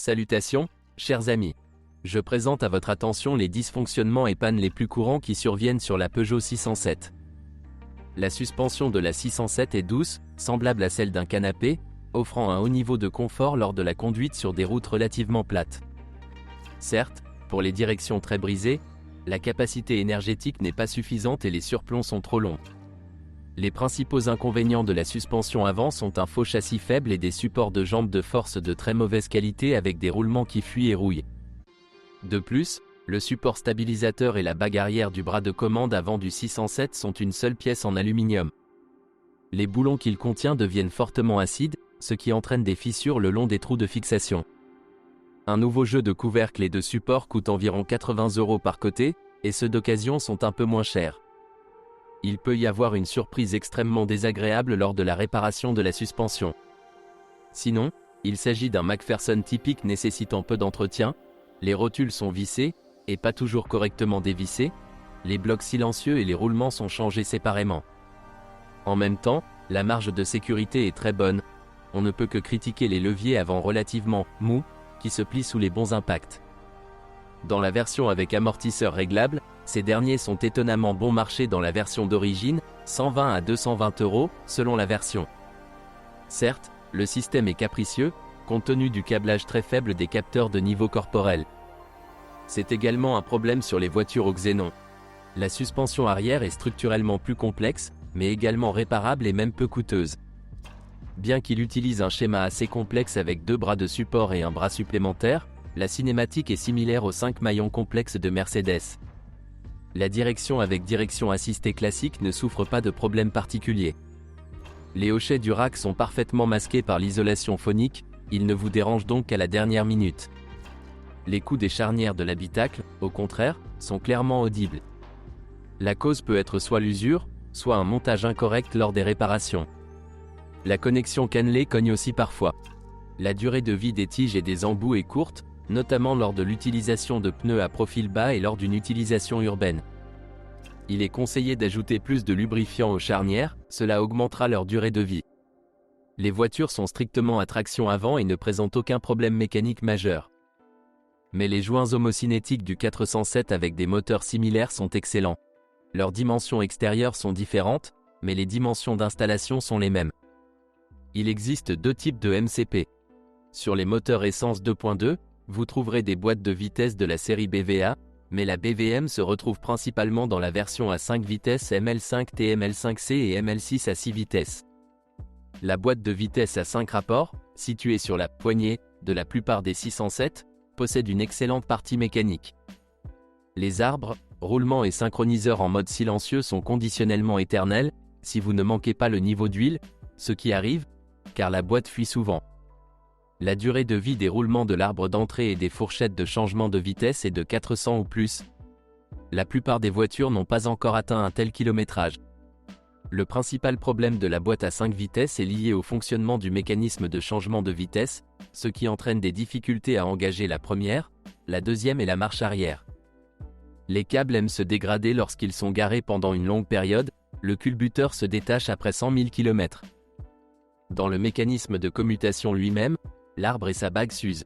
Salutations, chers amis. Je présente à votre attention les dysfonctionnements et pannes les plus courants qui surviennent sur la Peugeot 607. La suspension de la 607 est douce, semblable à celle d'un canapé, offrant un haut niveau de confort lors de la conduite sur des routes relativement plates. Certes, pour les directions très brisées, la capacité énergétique n'est pas suffisante et les surplombs sont trop longs. Les principaux inconvénients de la suspension avant sont un faux châssis faible et des supports de jambes de force de très mauvaise qualité avec des roulements qui fuient et rouillent. De plus, le support stabilisateur et la bague arrière du bras de commande avant du 607 sont une seule pièce en aluminium. Les boulons qu'il contient deviennent fortement acides, ce qui entraîne des fissures le long des trous de fixation. Un nouveau jeu de couvercle et de support coûte environ 80 € par côté, et ceux d'occasion sont un peu moins chers. Il peut y avoir une surprise extrêmement désagréable lors de la réparation de la suspension. Sinon, il s'agit d'un McPherson typique nécessitant peu d'entretien, les rotules sont vissés, et pas toujours correctement dévissés, les blocs silencieux et les roulements sont changés séparément. En même temps, la marge de sécurité est très bonne, on ne peut que critiquer les leviers avant relativement mous, qui se plient sous les bons impacts. Dans la version avec amortisseur réglable, ces derniers sont étonnamment bon marché dans la version d'origine, 120 à 220 € selon la version. Certes, le système est capricieux, compte tenu du câblage très faible des capteurs de niveau corporel. C'est également un problème sur les voitures au xénon. La suspension arrière est structurellement plus complexe, mais également réparable et même peu coûteuse. Bien qu'il utilise un schéma assez complexe avec 2 bras de support et un bras supplémentaire, la cinématique est similaire aux 5 maillons complexes de Mercedes. La direction avec direction assistée classique ne souffre pas de problème particulier. Les hochets du rack sont parfaitement masqués par l'isolation phonique, ils ne vous dérangent donc qu'à la dernière minute. Les coups des charnières de l'habitacle, au contraire, sont clairement audibles. La cause peut être soit l'usure, soit un montage incorrect lors des réparations. La connexion cannelée cogne aussi parfois. La durée de vie des tiges et des embouts est courte, notamment lors de l'utilisation de pneus à profil bas et lors d'une utilisation urbaine. Il est conseillé d'ajouter plus de lubrifiant aux charnières, cela augmentera leur durée de vie. Les voitures sont strictement à traction avant et ne présentent aucun problème mécanique majeur. Mais les joints homocinétiques du 407 avec des moteurs similaires sont excellents. Leurs dimensions extérieures sont différentes, mais les dimensions d'installation sont les mêmes. Il existe 2 types de MCP. Sur les moteurs essence 2.2, vous trouverez des boîtes de vitesse de la série BVA, mais la BVM se retrouve principalement dans la version à 5 vitesses ML5T, ML5C et ML6 à 6 vitesses. La boîte de vitesse à 5 rapports, située sur la poignée de la plupart des 607, possède une excellente partie mécanique. Les arbres, roulements et synchroniseurs en mode silencieux sont conditionnellement éternels, si vous ne manquez pas le niveau d'huile, ce qui arrive, car la boîte fuit souvent. La durée de vie des roulements de l'arbre d'entrée et des fourchettes de changement de vitesse est de 400 ou plus. La plupart des voitures n'ont pas encore atteint un tel kilométrage. Le principal problème de la boîte à 5 vitesses est lié au fonctionnement du mécanisme de changement de vitesse, ce qui entraîne des difficultés à engager la première, la deuxième et la marche arrière. Les câbles aiment se dégrader lorsqu'ils sont garés pendant une longue période, le culbuteur se détache après 100 000 km. Dans le mécanisme de commutation lui-même, l'arbre et sa bague s'usent.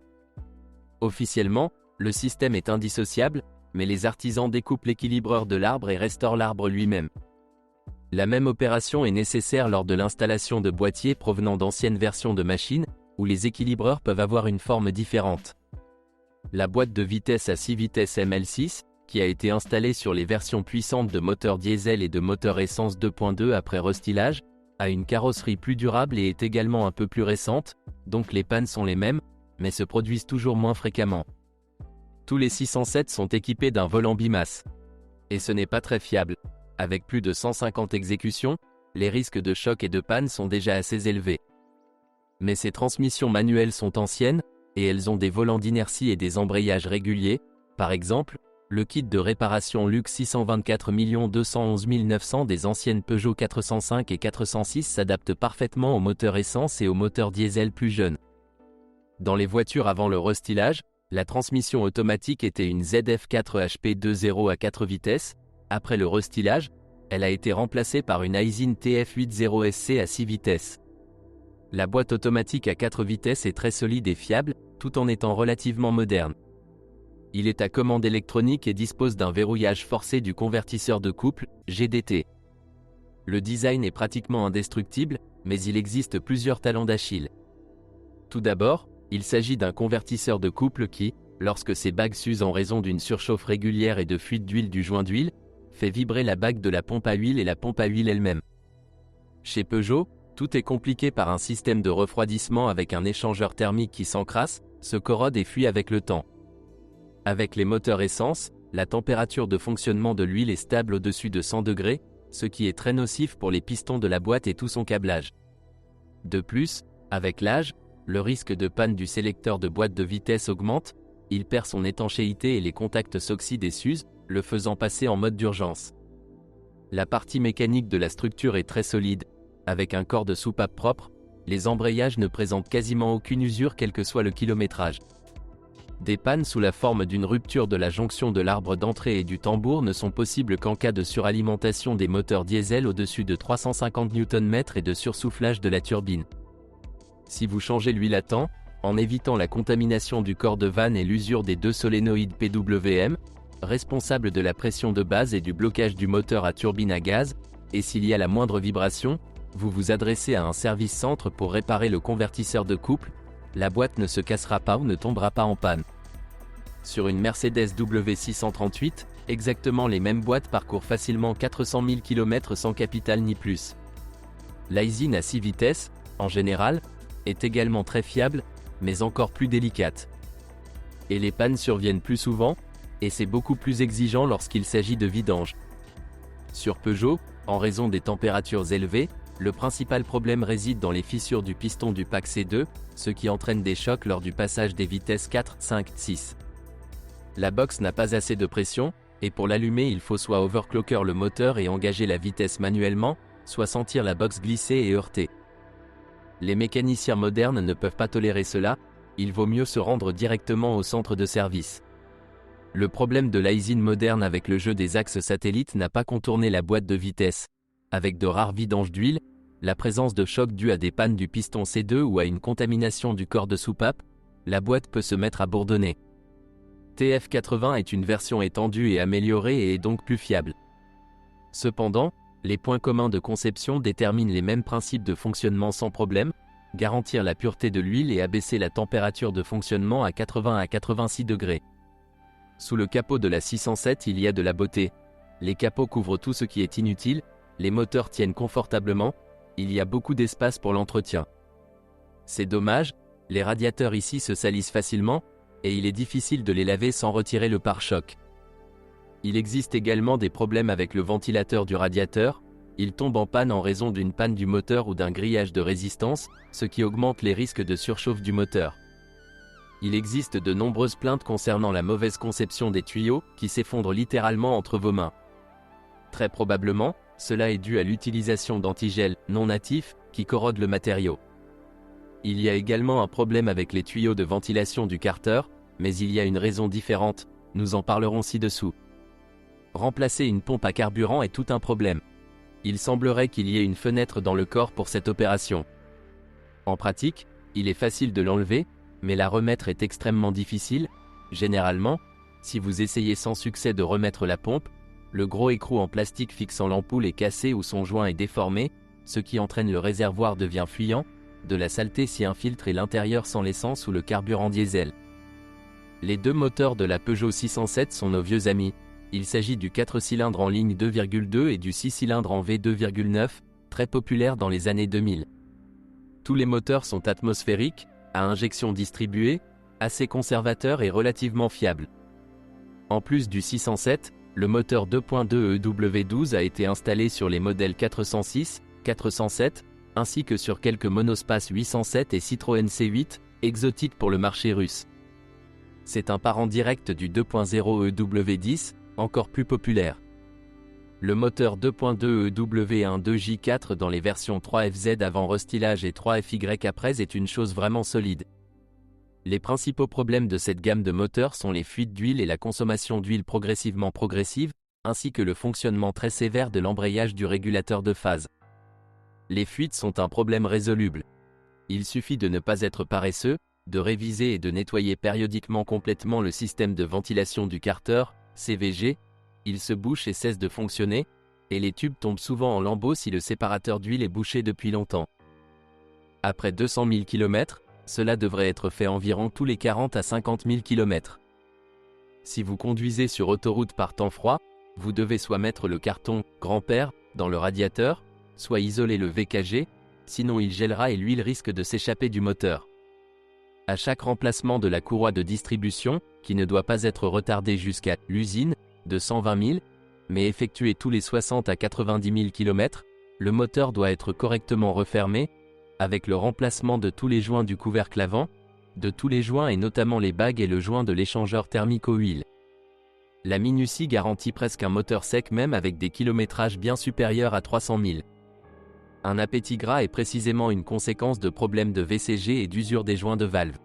Officiellement, le système est indissociable, mais les artisans découpent l'équilibreur de l'arbre et restaurent l'arbre lui-même. La même opération est nécessaire lors de l'installation de boîtiers provenant d'anciennes versions de machines, où les équilibreurs peuvent avoir une forme différente. La boîte de vitesse à 6 vitesses ML6, qui a été installée sur les versions puissantes de moteurs diesel et de moteurs essence 2.2 après restylage, a une carrosserie plus durable et est également un peu plus récente, donc les pannes sont les mêmes, mais se produisent toujours moins fréquemment. Tous les 607 sont équipés d'un volant bimasse. Et ce n'est pas très fiable. Avec plus de 150 exécutions, les risques de choc et de panne sont déjà assez élevés. Mais ces transmissions manuelles sont anciennes, et elles ont des volants d'inertie et des embrayages réguliers. Par exemple, le kit de réparation Lux 624 211 900 des anciennes Peugeot 405 et 406 s'adapte parfaitement aux moteurs essence et aux moteurs diesel plus jeunes. Dans les voitures avant le restylage, la transmission automatique était une ZF4 HP 2.0 à 4 vitesses. Après le restylage, elle a été remplacée par une Aisin TF80 SC à 6 vitesses. La boîte automatique à 4 vitesses est très solide et fiable, tout en étant relativement moderne. Il est à commande électronique et dispose d'un verrouillage forcé du convertisseur de couple, GDT. Le design est pratiquement indestructible, mais il existe plusieurs talons d'Achille. Tout d'abord, il s'agit d'un convertisseur de couple qui, lorsque ses bagues s'usent en raison d'une surchauffe régulière et de fuite d'huile du joint d'huile, fait vibrer la bague de la pompe à huile et la pompe à huile elle-même. Chez Peugeot, tout est compliqué par un système de refroidissement avec un échangeur thermique qui s'encrasse, se corrode et fuit avec le temps. Avec les moteurs essence, la température de fonctionnement de l'huile est stable au-dessus de 100 degrés, ce qui est très nocif pour les pistons de la boîte et tout son câblage. De plus, avec l'âge, le risque de panne du sélecteur de boîte de vitesse augmente, il perd son étanchéité et les contacts s'oxydent et s'usent, le faisant passer en mode d'urgence. La partie mécanique de la structure est très solide, avec un corps de soupape propre, les embrayages ne présentent quasiment aucune usure quel que soit le kilométrage. Des pannes sous la forme d'une rupture de la jonction de l'arbre d'entrée et du tambour ne sont possibles qu'en cas de suralimentation des moteurs diesel au-dessus de 350 Nm et de sursoufflage de la turbine. Si vous changez l'huile à temps, en évitant la contamination du corps de vanne et l'usure des deux solénoïdes PWM, responsables de la pression de base et du blocage du moteur à turbine à gaz, et s'il y a la moindre vibration, vous vous adressez à un service centre pour réparer le convertisseur de couple, la boîte ne se cassera pas ou ne tombera pas en panne. Sur une Mercedes W638, exactement les mêmes boîtes parcourent facilement 400 000 km sans capital ni plus. L'Aisin à 6 vitesses, en général, est également très fiable, mais encore plus délicate. Et les pannes surviennent plus souvent, et c'est beaucoup plus exigeant lorsqu'il s'agit de vidange. Sur Peugeot, en raison des températures élevées, le principal problème réside dans les fissures du piston du pack C2, ce qui entraîne des chocs lors du passage des vitesses 4, 5, 6. La box n'a pas assez de pression, et pour l'allumer il faut soit overclocker le moteur et engager la vitesse manuellement, soit sentir la box glisser et heurter. Les mécaniciens modernes ne peuvent pas tolérer cela, il vaut mieux se rendre directement au centre de service. Le problème de l'Aisin moderne avec le jeu des axes satellites n'a pas contourné la boîte de vitesse. Avec de rares vidanges d'huile, la présence de chocs dus à des pannes du piston C2 ou à une contamination du corps de soupape, la boîte peut se mettre à bourdonner. TF80 est une version étendue et améliorée et est donc plus fiable. Cependant, les points communs de conception déterminent les mêmes principes de fonctionnement sans problème, garantir la pureté de l'huile et abaisser la température de fonctionnement à 80 à 86 degrés. Sous le capot de la 607 il y a de la beauté. Les capots couvrent tout ce qui est inutile, les moteurs tiennent confortablement, il y a beaucoup d'espace pour l'entretien. C'est dommage, les radiateurs ici se salissent facilement, et il est difficile de les laver sans retirer le pare-choc. Il existe également des problèmes avec le ventilateur du radiateur, il tombe en panne en raison d'une panne du moteur ou d'un grillage de résistance, ce qui augmente les risques de surchauffe du moteur. Il existe de nombreuses plaintes concernant la mauvaise conception des tuyaux, qui s'effondrent littéralement entre vos mains. Très probablement, cela est dû à l'utilisation d'antigel non natifs, qui corrodent le matériau. Il y a également un problème avec les tuyaux de ventilation du carter, mais il y a une raison différente, nous en parlerons ci-dessous. Remplacer une pompe à carburant est tout un problème. Il semblerait qu'il y ait une fenêtre dans le corps pour cette opération. En pratique, il est facile de l'enlever, mais la remettre est extrêmement difficile. Généralement, si vous essayez sans succès de remettre la pompe, le gros écrou en plastique fixant l'ampoule est cassé ou son joint est déformé, ce qui entraîne le réservoir devient fuyant, de la saleté s'y infiltre et l'intérieur sent l'essence ou le carburant diesel. Les deux moteurs de la Peugeot 607 sont nos vieux amis. Il s'agit du 4 cylindres en ligne 2,2 et du 6 cylindres en V2,9, très populaire dans les années 2000. Tous les moteurs sont atmosphériques, à injection distribuée, assez conservateurs et relativement fiables. En plus du 607, le moteur 2.2 EW12 a été installé sur les modèles 406, 407, ainsi que sur quelques monospaces 807 et Citroën C8, exotiques pour le marché russe. C'est un parent direct du 2.0 EW10, encore plus populaire. Le moteur 2.2 EW1 2J4 dans les versions 3FZ avant restylage et 3FY après est une chose vraiment solide. Les principaux problèmes de cette gamme de moteurs sont les fuites d'huile et la consommation d'huile progressive, ainsi que le fonctionnement très sévère de l'embrayage du régulateur de phase. Les fuites sont un problème résoluble. Il suffit de ne pas être paresseux, de réviser et de nettoyer périodiquement complètement le système de ventilation du carter, CVG, il se bouche et cesse de fonctionner, et les tubes tombent souvent en lambeaux si le séparateur d'huile est bouché depuis longtemps. Après 200 000 km, cela devrait être fait environ tous les 40 à 50 000 km. Si vous conduisez sur autoroute par temps froid, vous devez soit mettre le carton « grand-père » dans le radiateur, soit isoler le VKG, sinon il gèlera et l'huile risque de s'échapper du moteur. À chaque remplacement de la courroie de distribution, qui ne doit pas être retardée jusqu'à l'usine, de 120 000, mais effectuée tous les 60 à 90 000 km, le moteur doit être correctement refermé, avec le remplacement de tous les joints du couvercle avant, de tous les joints et notamment les bagues et le joint de l'échangeur thermique aux huiles. La minutie garantit presque un moteur sec même avec des kilométrages bien supérieurs à 300 000. Un appétit gras est précisément une conséquence de problèmes de VCG et d'usure des joints de valve.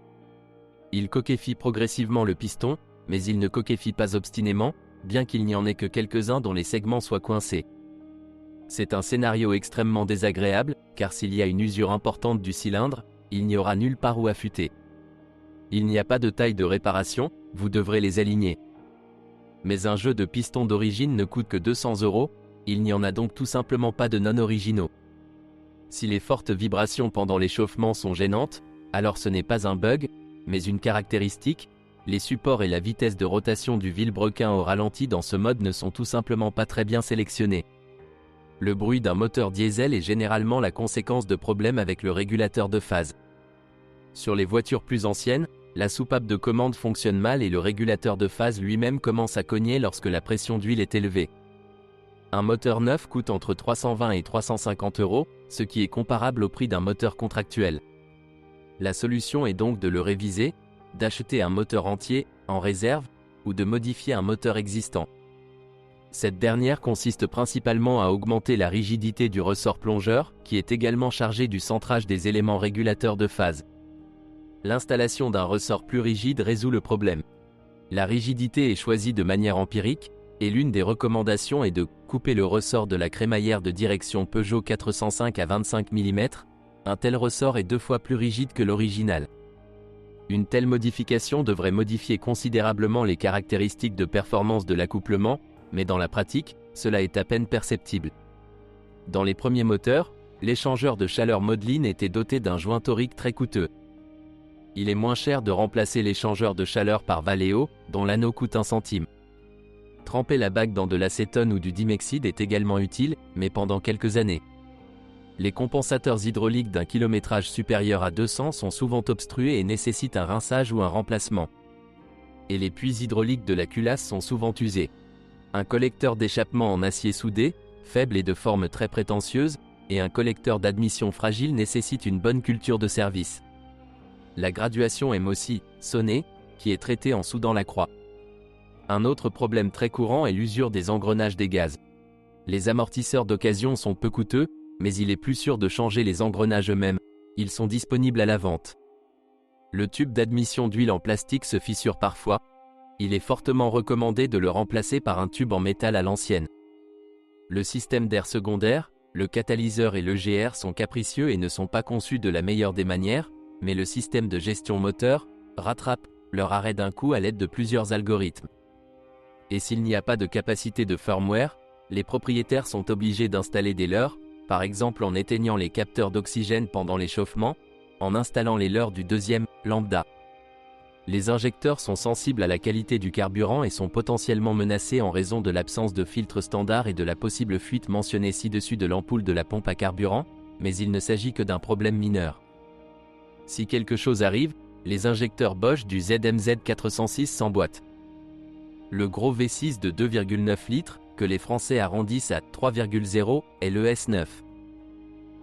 Il coquéfie progressivement le piston, mais il ne coquéfie pas obstinément, bien qu'il n'y en ait que quelques-uns dont les segments soient coincés. C'est un scénario extrêmement désagréable, car s'il y a une usure importante du cylindre, il n'y aura nulle part où affûter. Il n'y a pas de taille de réparation, vous devrez les aligner. Mais un jeu de pistons d'origine ne coûte que 200 €, il n'y en a donc tout simplement pas de non-originaux. Si les fortes vibrations pendant l'échauffement sont gênantes, alors ce n'est pas un bug, mais une caractéristique, les supports et la vitesse de rotation du vilebrequin au ralenti dans ce mode ne sont tout simplement pas très bien sélectionnés. Le bruit d'un moteur diesel est généralement la conséquence de problèmes avec le régulateur de phase. Sur les voitures plus anciennes, la soupape de commande fonctionne mal et le régulateur de phase lui-même commence à cogner lorsque la pression d'huile est élevée. Un moteur neuf coûte entre 320 et 350 €, ce qui est comparable au prix d'un moteur contractuel. La solution est donc de le réviser, d'acheter un moteur entier, en réserve, ou de modifier un moteur existant. Cette dernière consiste principalement à augmenter la rigidité du ressort plongeur, qui est également chargé du centrage des éléments régulateurs de phase. L'installation d'un ressort plus rigide résout le problème. La rigidité est choisie de manière empirique, et l'une des recommandations est de couper le ressort de la crémaillère de direction Peugeot 405 à 25 mm. Un tel ressort est 2 fois plus rigide que l'original. Une telle modification devrait modifier considérablement les caractéristiques de performance de l'accouplement, mais dans la pratique, cela est à peine perceptible. Dans les premiers moteurs, l'échangeur de chaleur Modline était doté d'un joint torique très coûteux. Il est moins cher de remplacer l'échangeur de chaleur par Valeo, dont l'anneau coûte 1 centime. Tremper la bague dans de l'acétone ou du dimexide est également utile, mais pendant quelques années. Les compensateurs hydrauliques d'un kilométrage supérieur à 200 sont souvent obstrués et nécessitent un rinçage ou un remplacement. Et les puits hydrauliques de la culasse sont souvent usés. Un collecteur d'échappement en acier soudé, faible et de forme très prétentieuse, et un collecteur d'admission fragile nécessitent une bonne culture de service. La graduation aime aussi sonner, qui est traitée en soudant la croix. Un autre problème très courant est l'usure des engrenages des gaz. Les amortisseurs d'occasion sont peu coûteux, mais il est plus sûr de changer les engrenages eux-mêmes. Ils sont disponibles à la vente. Le tube d'admission d'huile en plastique se fissure parfois. Il est fortement recommandé de le remplacer par un tube en métal à l'ancienne. Le système d'air secondaire, le catalyseur et l'EGR sont capricieux et ne sont pas conçus de la meilleure des manières, mais le système de gestion moteur rattrape leur arrêt d'un coup à l'aide de plusieurs algorithmes. Et s'il n'y a pas de capacité de firmware, les propriétaires sont obligés d'installer des leurres, par exemple en éteignant les capteurs d'oxygène pendant l'échauffement, en installant les leurres du deuxième lambda. Les injecteurs sont sensibles à la qualité du carburant et sont potentiellement menacés en raison de l'absence de filtre standard et de la possible fuite mentionnée ci-dessus de l'ampoule de la pompe à carburant, mais il ne s'agit que d'un problème mineur. Si quelque chose arrive, les injecteurs Bosch du ZMZ 406 s'emboîtent. Le gros V6 de 2,9 litres, que les Français arrondissent à 3,0, est le S9.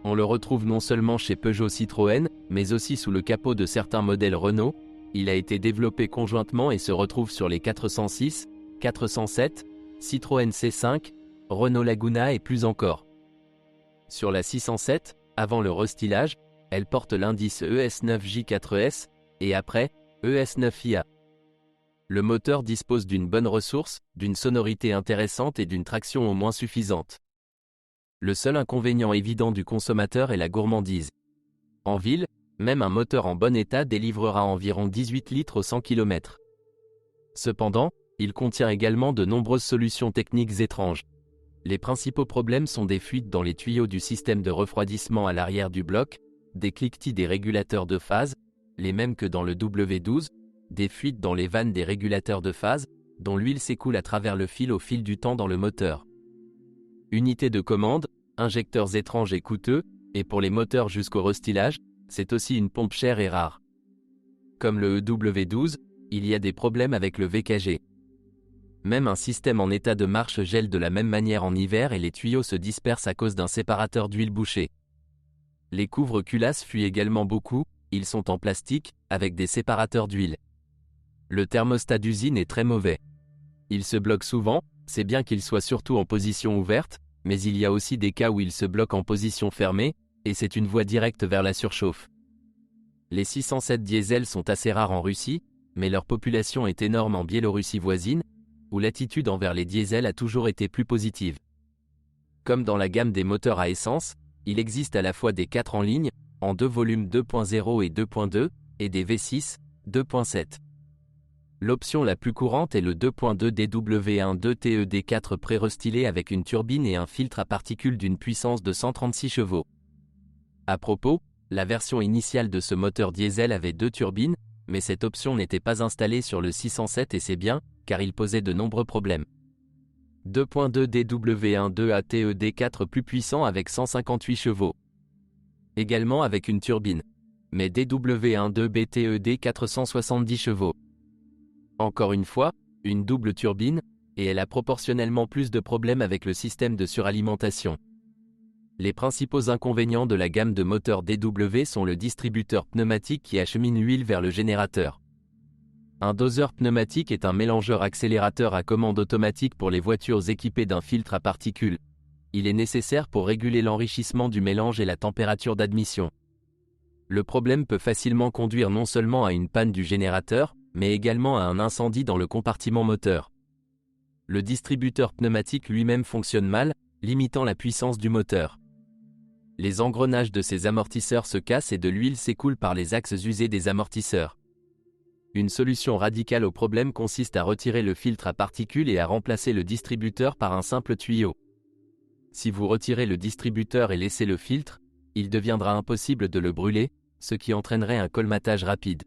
On le retrouve non seulement chez Peugeot Citroën, mais aussi sous le capot de certains modèles Renault. Il a été développé conjointement et se retrouve sur les 406, 407, Citroën C5, Renault Laguna et plus encore. Sur la 607, avant le restylage, elle porte l'indice ES9J4S, et après, ES9IA. Le moteur dispose d'une bonne ressource, d'une sonorité intéressante et d'une traction au moins suffisante. Le seul inconvénient évident du consommateur est la gourmandise. En ville, Même un moteur en bon état délivrera environ 18 litres au 100 km. Cependant, il contient également de nombreuses solutions techniques étranges. Les principaux problèmes sont des fuites dans les tuyaux du système de refroidissement à l'arrière du bloc, des cliquetis des régulateurs de phase, les mêmes que dans le W12, des fuites dans les vannes des régulateurs de phase, dont l'huile s'écoule à travers le fil au fil du temps dans le moteur. Unité de commande, injecteurs étranges et coûteux, et pour les moteurs jusqu'au restylage, c'est aussi une pompe chère et rare. Comme le EW12, il y a des problèmes avec le VKG. Même un système en état de marche gèle de la même manière en hiver et les tuyaux se dispersent à cause d'un séparateur d'huile bouché. Les couvre-culasses fuient également beaucoup, ils sont en plastique, avec des séparateurs d'huile. Le thermostat d'usine est très mauvais. Il se bloque souvent, c'est bien qu'il soit surtout en position ouverte, mais il y a aussi des cas où il se bloque en position fermée, et c'est une voie directe vers la surchauffe. Les 607 diesel sont assez rares en Russie, mais leur population est énorme en Biélorussie voisine, où l'attitude envers les diesels a toujours été plus positive. Comme dans la gamme des moteurs à essence, il existe à la fois des 4 en ligne, en 2 volumes 2.0 et 2.2, et des V6, 2.7. L'option la plus courante est le 2.2 DW12 TED4 pré-restylé avec une turbine et un filtre à particules d'une puissance de 136 chevaux. À propos, la version initiale de ce moteur diesel avait 2 turbines, mais cette option n'était pas installée sur le 607 et c'est bien, car il posait de nombreux problèmes. 2.2 DW12 ATED4 plus puissant avec 158 chevaux. Également avec une turbine. Mais DW12 BTED 470 chevaux. Encore une fois, une double turbine, et elle a proportionnellement plus de problèmes avec le système de suralimentation. Les principaux inconvénients de la gamme de moteurs DW sont le distributeur pneumatique qui achemine l'huile vers le générateur. Un doseur pneumatique est un mélangeur accélérateur à commande automatique pour les voitures équipées d'un filtre à particules. Il est nécessaire pour réguler l'enrichissement du mélange et la température d'admission. Le problème peut facilement conduire non seulement à une panne du générateur, mais également à un incendie dans le compartiment moteur. Le distributeur pneumatique lui-même fonctionne mal, limitant la puissance du moteur. Les engrenages de ces amortisseurs se cassent et de l'huile s'écoule par les axes usés des amortisseurs. Une solution radicale au problème consiste à retirer le filtre à particules et à remplacer le distributeur par un simple tuyau. Si vous retirez le distributeur et laissez le filtre, il deviendra impossible de le brûler, ce qui entraînerait un colmatage rapide.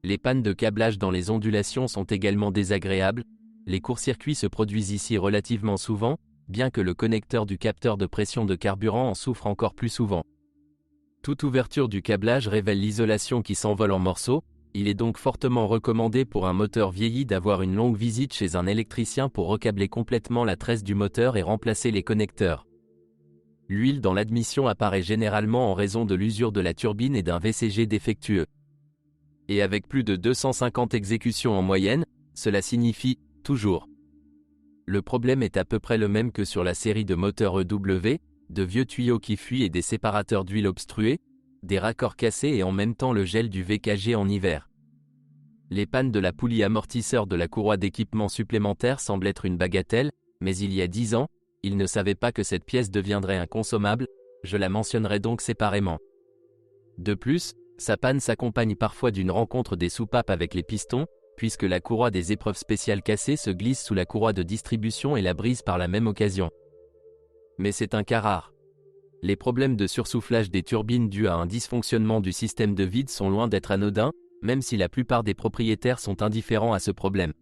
Les pannes de câblage dans les ondulations sont également désagréables, les courts-circuits se produisent ici relativement souvent, bien que le connecteur du capteur de pression de carburant en souffre encore plus souvent. Toute ouverture du câblage révèle l'isolation qui s'envole en morceaux, il est donc fortement recommandé pour un moteur vieilli d'avoir une longue visite chez un électricien pour recabler complètement la tresse du moteur et remplacer les connecteurs. L'huile dans l'admission apparaît généralement en raison de l'usure de la turbine et d'un VCG défectueux. Et avec plus de 250 exécutions en moyenne, cela signifie « toujours ». Le problème est à peu près le même que sur la série de moteurs EW, de vieux tuyaux qui fuient et des séparateurs d'huile obstrués, des raccords cassés et en même temps le gel du VKG en hiver. Les pannes de la poulie amortisseur de la courroie d'équipement supplémentaire semblent être une bagatelle, mais il y a 10 ans, ils ne savaient pas que cette pièce deviendrait inconsommable, je la mentionnerai donc séparément. De plus, sa panne s'accompagne parfois d'une rencontre des soupapes avec les pistons, puisque la courroie des épreuves spéciales cassée se glisse sous la courroie de distribution et la brise par la même occasion. Mais c'est un cas rare. Les problèmes de sursoufflage des turbines dus à un dysfonctionnement du système de vide sont loin d'être anodins, même si la plupart des propriétaires sont indifférents à ce problème.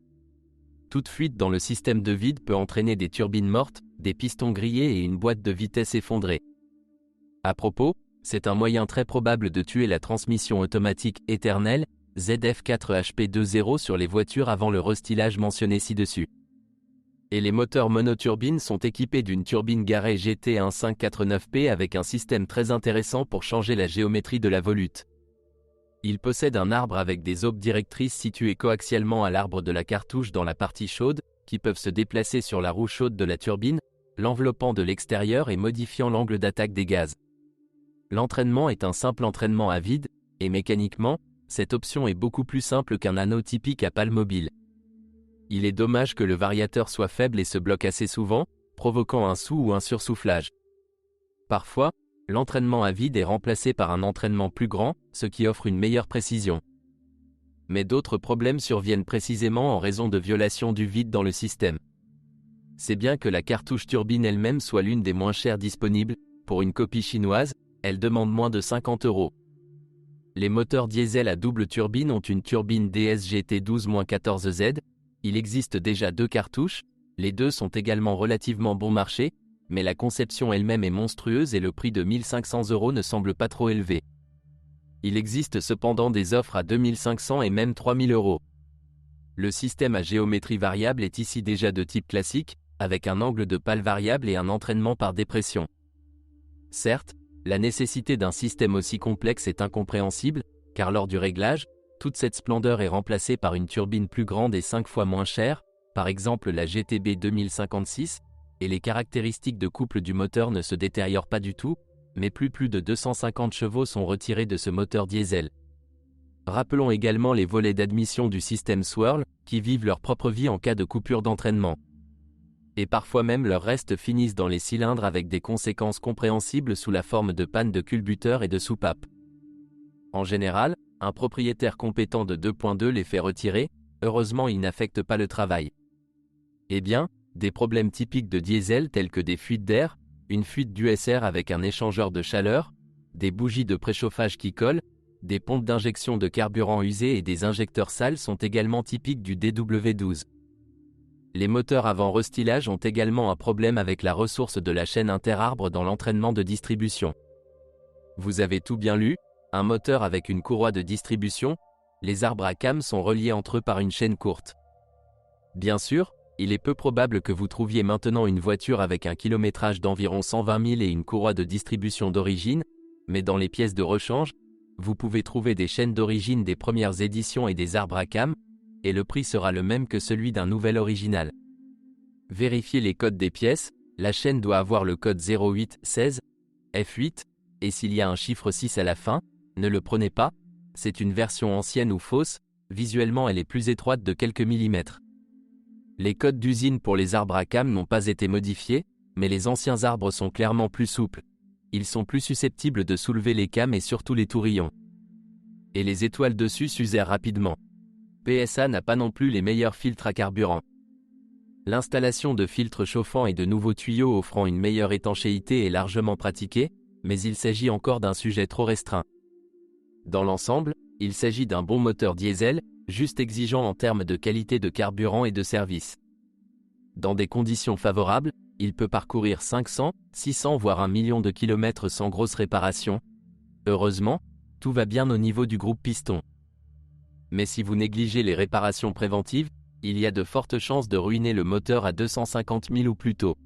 Toute fuite dans le système de vide peut entraîner des turbines mortes, des pistons grillés et une boîte de vitesse effondrée. À propos, c'est un moyen très probable de tuer la transmission automatique éternelle, ZF4HP20 sur les voitures avant le restylage mentionné ci-dessus. Et les moteurs monoturbines sont équipés d'une turbine Garrett GT1549P avec un système très intéressant pour changer la géométrie de la volute. Il possède un arbre avec des aubes directrices situées coaxialement à l'arbre de la cartouche dans la partie chaude, qui peuvent se déplacer sur la roue chaude de la turbine, l'enveloppant de l'extérieur et modifiant l'angle d'attaque des gaz. L'entraînement est un simple entraînement à vide, et mécaniquement, cette option est beaucoup plus simple qu'un anneau typique à pale mobile. Il est dommage que le variateur soit faible et se bloque assez souvent, provoquant un sous- ou un sursoufflage. Parfois, l'entraînement à vide est remplacé par un entraînement plus grand, ce qui offre une meilleure précision. Mais d'autres problèmes surviennent précisément en raison de violations du vide dans le système. C'est bien que la cartouche turbine elle-même soit l'une des moins chères disponibles, pour une copie chinoise, elle demande moins de 50 €. Les moteurs diesel à double turbine ont une turbine DSGT-12-14Z, il existe déjà 2 cartouches, les deux sont également relativement bon marché, mais la conception elle-même est monstrueuse et le prix de 1 500 € ne semble pas trop élevé. Il existe cependant des offres à 2 500 et même 3 000 €. Le système à géométrie variable est ici déjà de type classique, avec un angle de pale variable et un entraînement par dépression. Certes, la nécessité d'un système aussi complexe est incompréhensible, car lors du réglage, toute cette splendeur est remplacée par une turbine plus grande et 5 fois moins chère, par exemple la GTB 2056, et les caractéristiques de couple du moteur ne se détériorent pas du tout, mais plus de 250 chevaux sont retirés de ce moteur diesel. Rappelons également les volets d'admission du système Swirl, qui vivent leur propre vie en cas de coupure d'entraînement. Et parfois même leurs restes finissent dans les cylindres avec des conséquences compréhensibles sous la forme de panne de culbuteur et de soupape. En général, un propriétaire compétent de 2.2 les fait retirer, heureusement il n'affecte pas le travail. Eh bien, des problèmes typiques de diesel tels que des fuites d'air, une fuite d'USR avec un échangeur de chaleur, des bougies de préchauffage qui collent, des pompes d'injection de carburant usées et des injecteurs sales sont également typiques du DW12. Les moteurs avant restylage ont également un problème avec la ressource de la chaîne interarbre dans l'entraînement de distribution. Vous avez tout bien lu, un moteur avec une courroie de distribution, les arbres à cam sont reliés entre eux par une chaîne courte. Bien sûr, il est peu probable que vous trouviez maintenant une voiture avec un kilométrage d'environ 120 000 et une courroie de distribution d'origine, mais dans les pièces de rechange, vous pouvez trouver des chaînes d'origine des premières éditions et des arbres à cam, et le prix sera le même que celui d'un nouvel original. Vérifiez les codes des pièces, la chaîne doit avoir le code 0816 F8, et s'il y a un chiffre 6 à la fin, ne le prenez pas, c'est une version ancienne ou fausse, visuellement elle est plus étroite de quelques millimètres. Les codes d'usine pour les arbres à cam n'ont pas été modifiés, mais les anciens arbres sont clairement plus souples. Ils sont plus susceptibles de soulever les cames et surtout les tourillons. Et les étoiles dessus s'usèrent rapidement. PSA n'a pas non plus les meilleurs filtres à carburant. L'installation de filtres chauffants et de nouveaux tuyaux offrant une meilleure étanchéité est largement pratiquée, mais il s'agit encore d'un sujet trop restreint. Dans l'ensemble, il s'agit d'un bon moteur diesel, juste exigeant en termes de qualité de carburant et de service. Dans des conditions favorables, il peut parcourir 500, 600 voire 1 million de kilomètres sans grosse réparation. Heureusement, tout va bien au niveau du groupe piston. Mais si vous négligez les réparations préventives, il y a de fortes chances de ruiner le moteur à 250 000 ou plus tôt.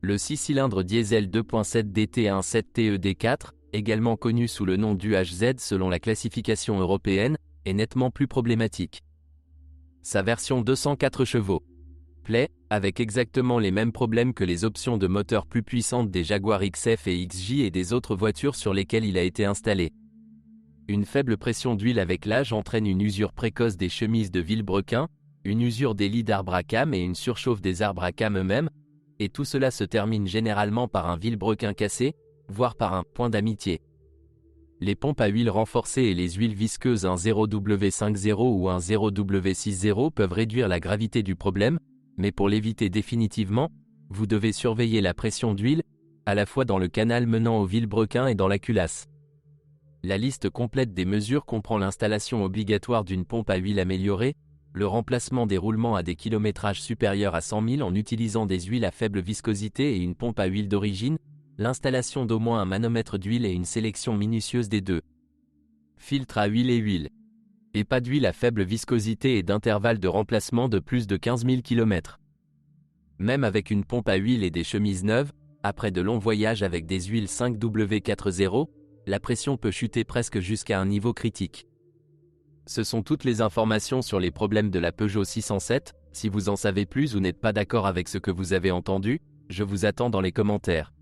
Le 6 cylindres diesel 2.7 DT17 TED4, également connu sous le nom d'UHZ selon la classification européenne, est nettement plus problématique. Sa version 204 chevaux plaît, avec exactement les mêmes problèmes que les options de moteur plus puissantes des Jaguar XF et XJ et des autres voitures sur lesquelles il a été installé. Une faible pression d'huile avec l'âge entraîne une usure précoce des chemises de vilebrequin, une usure des lits d'arbres à cam et une surchauffe des arbres à cam eux-mêmes, et tout cela se termine généralement par un vilebrequin cassé, voire par un point d'amitié. Les pompes à huile renforcées et les huiles visqueuses un 0W50 ou un 0W60 peuvent réduire la gravité du problème, mais pour l'éviter définitivement, vous devez surveiller la pression d'huile, à la fois dans le canal menant au vilebrequin et dans la culasse. La liste complète des mesures comprend l'installation obligatoire d'une pompe à huile améliorée, le remplacement des roulements à des kilométrages supérieurs à 100 000 en utilisant des huiles à faible viscosité et une pompe à huile d'origine, l'installation d'au moins un manomètre d'huile et une sélection minutieuse des deux. Filtre à huile et huile. Et pas d'huile à faible viscosité et d'intervalle de remplacement de plus de 15 000 km. Même avec une pompe à huile et des chemises neuves, après de longs voyages avec des huiles 5W40, la pression peut chuter presque jusqu'à un niveau critique. Ce sont toutes les informations sur les problèmes de la Peugeot 607. Si vous en savez plus ou n'êtes pas d'accord avec ce que vous avez entendu, je vous attends dans les commentaires.